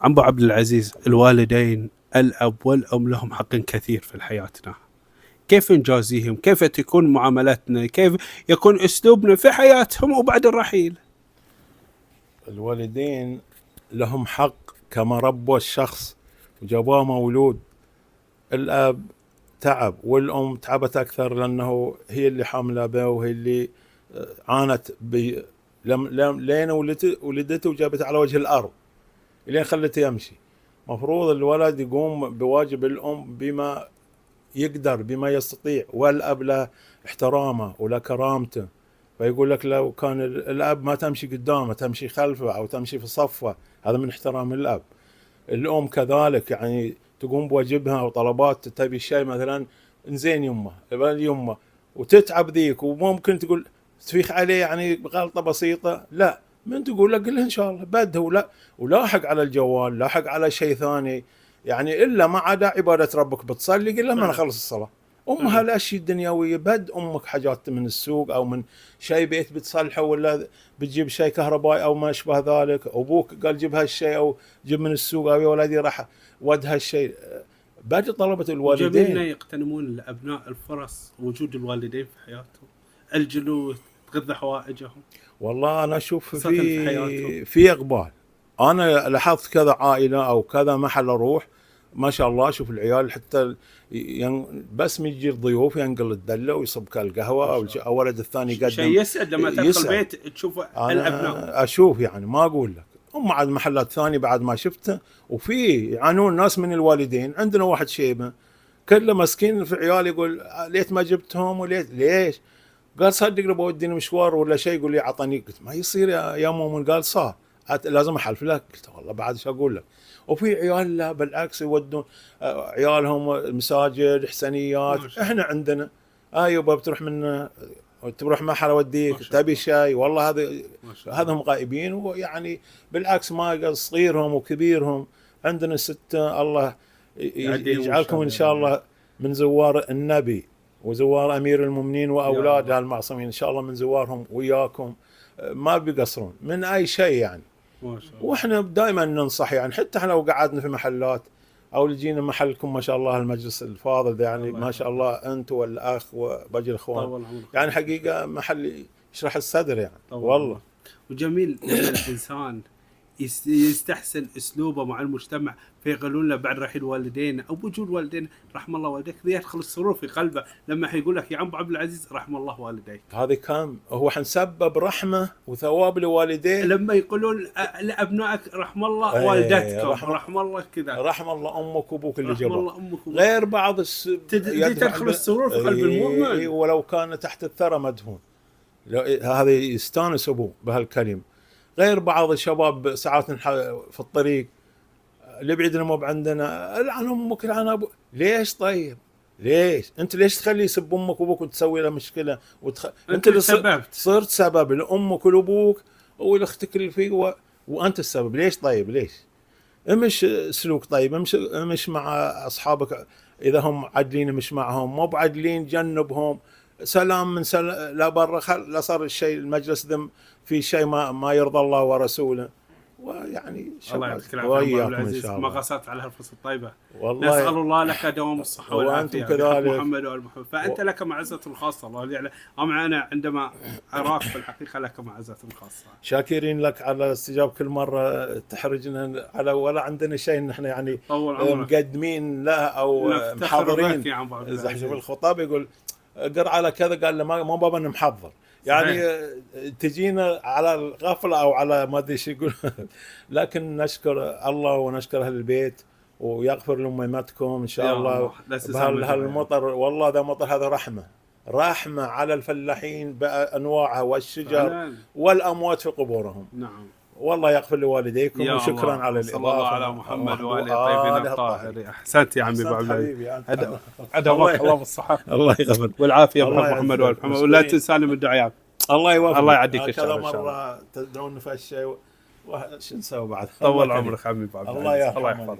عم ابو عبد العزيز، الوالدين الاب والام لهم حق كثير في حياتنا. كيف نجازيهم؟ كيف تكون معاملتنا؟ كيف يكون اسلوبنا في حياتهم وبعد الرحيل؟ الوالدين لهم حق كما ربوا الشخص وجابوه مولود. الاب تعب والام تعبت اكثر لانه هي اللي حامله به وهي اللي عانت لين ولدته وجابته على وجه الارض لين خلته يمشي. مفروض الولد يقوم بواجب الام بما يقدر بما يستطيع، والاب له احترامه وله كرامته. فيقول لك لو كان الاب ما تمشي قدامه تمشي خلفه او تمشي في صفه، هذا من احترام الاب. الام كذلك يعني تقوم بواجبها وطلبات، تبي شيء مثلا زين يمه وتتعب ذيك، وممكن تقول تفيخ عليه يعني غلطه بسيطه، لا من تقول له قل له ان شاء الله بده ولاحق على الجوال، لاحق على شيء ثاني يعني، الا ما عدا عباده ربك بتصلي قل له ما نخلص الصلاه. هالاشياء الدنيويه بد امك حاجات من السوق او من شيء بيت بتصلحه ولا بتجيب شيء كهربائي او ما اشبه ذلك، ابوك قال جيب هالشيء او جيب من السوق او يا ولدي راح ود هالشيء. باقي طلبة الوالدين جميلنا يغتنمون الابناء الفرص وجود الوالدين في حياتهم، الجلوس تغذى حوائجهم. والله انا اشوف في اقبال. انا لاحظت كذا عائله او كذا محل اروح ما شاء الله اشوف العيال حتى بس ما يجي الضيوف ينقل الدله ويصب كالقهوه او ولد الثاني يقدم شيء يسعد لما تدخل بيت تشوف الابناء. اشوف يعني ما اقول لك عاد محلات ثانيه بعد ما شفته وفي يعانون ناس من الوالدين. عندنا واحد شيبه كله مسكين في عيال يقول ليت ما جبتهم وليت ليش؟ قال صدق لو بوديني مشوار ولا شيء يقول لي عطني. قلت ما يصير يا مؤمن. قال صار لازم احلف لك. قلت والله بعد ايش اقول لك. وفي عيال لا بالعكس يودون عيالهم مساجد حسنيات. احنا عندنا يبا بتروح محل اوديك تبي شاي والله هذا هم غائبين. ويعني بالعكس ما صغيرهم وكبيرهم عندنا ستة. الله يجعلكم ان شاء الله من زوار النبي وزوار امير المؤمنين واولادها المعصومين ان شاء الله، من زوارهم وياكم ما بيقصرون من اي شيء يعني. ما شاء الله. واحنا دائما ننصح يعني، حتى احنا لو قعدنا في محلات او جينا محلكم ما شاء الله المجلس الفاضل ده يعني ما شاء الله انت والاخ وباقي الاخوان يعني حقيقه محل يشرح الصدر يعني والله. وجميل لما الانسان يستحسن اسلوبه مع المجتمع، فيقولون له بعد رحيل والدين او وجود والدين رحم الله والديك، يدخل السرور في قلبه لما حيقول لك يا عم ابو عبد العزيز رحم الله والديك. هذه كم هو حنسبب رحمه وثواب لوالديه لما يقولون لابنائك رحم الله والدتكم رحم الله كذا، رحم الله امك وابوك اللي جابوك، رحم الله امك وابوك. غير بعض تدخل السرور في قلب المؤمن ولو كان تحت الثرى مدفون. هذا يستانس ابوه بهالكلمه. غير بعض الشباب ساعات في الطريق اللي بعيدنا مو عندنا العن امك العن ابوك. ليش طيب؟ ليش انت ليش تخلي يسب امك وابوك وتسوي له مشكله انت اللي صرت سبب لامك ولابوك ولاختك اللي فيه وانت السبب. ليش طيب؟ ليش؟ امش سلوك طيب، امش مع اصحابك اذا هم عادلين مش معهم، مو بعدلين جنبهم. سلام من لا برا لا صار الشيء المجلس ذم في شيء ما يرضى الله ورسوله. ويعني الله يعطيك العافيه ابو العزيز، ما قصرت على هالفرصه الطيبه والله. نسال الله لك دوام الصحه والعافيه كذلك محمد وال محمد. فانت لك معزه خاصه الله يعلم. انا عندما اراك في الحقيقه لك معزه خاصه. شاكرين لك على استجابه كل مره تحرجنا على ولا عندنا شيء نحن يعني مقدمين له او محاضرين. شوف الخطاب يقول قر على كذا قال له ما بابا محضر يعني تجينا على الغفله او على ما ادري ايش يقول. لكن نشكر الله ونشكر اهل البيت ويغفر لامتكم ان شاء الله. بهالمطر والله ذا مطر هذا رحمه على الفلاحين بانواعها والشجر والاموات في قبورهم. نعم والله يغفر لوالديكم وشكرا على الاضافه. صلى الله على محمد وآله الطيبين الطاهرين. احسنت يا عمي ابو عبد العزيز، ادامك الله بالصحه الله يغفر والعافيه محمد وآل محمد. ولا تنساني من الدعاء. الله يوفقك. الله يعديك الشر. كذا مره تدعون في الشيء وش نسوي بعد. طول عمرك عمي ابو عبد العزيز. الله يحفظك.